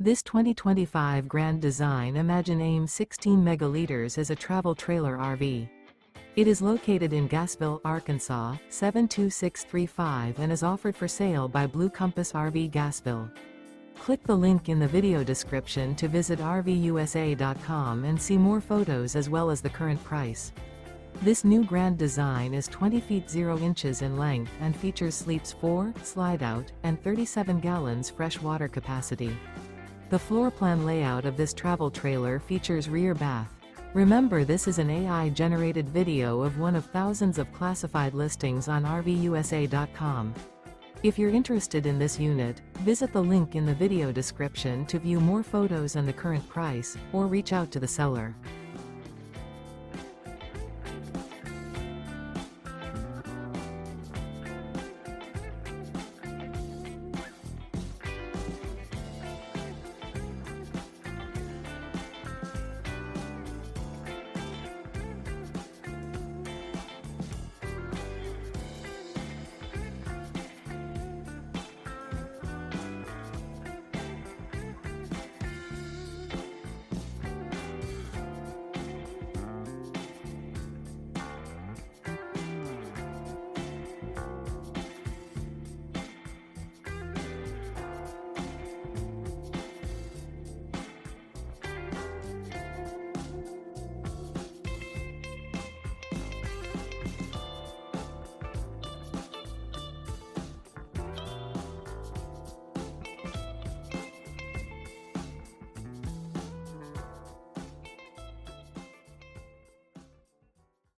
This 2025 Grand Design Imagine AIM 16 megaliters is a travel trailer RV. It is located in Gassville, Arkansas, 72635 and is offered for sale by Blue Compass RV Gassville. Click the link in the video description to visit RVUSA.com and see more photos as well as the current price. This new Grand Design is 20 feet 0 inches in length and features sleeps 4, Slideout, and 37 gallons fresh water capacity. The floor plan layout of this travel trailer features rear bath. Remember, this is an AI-generated video of one of thousands of classified listings on RVUSA.com. If you're interested in this unit, visit the link in the video description to view more photos and the current price, or reach out to the seller.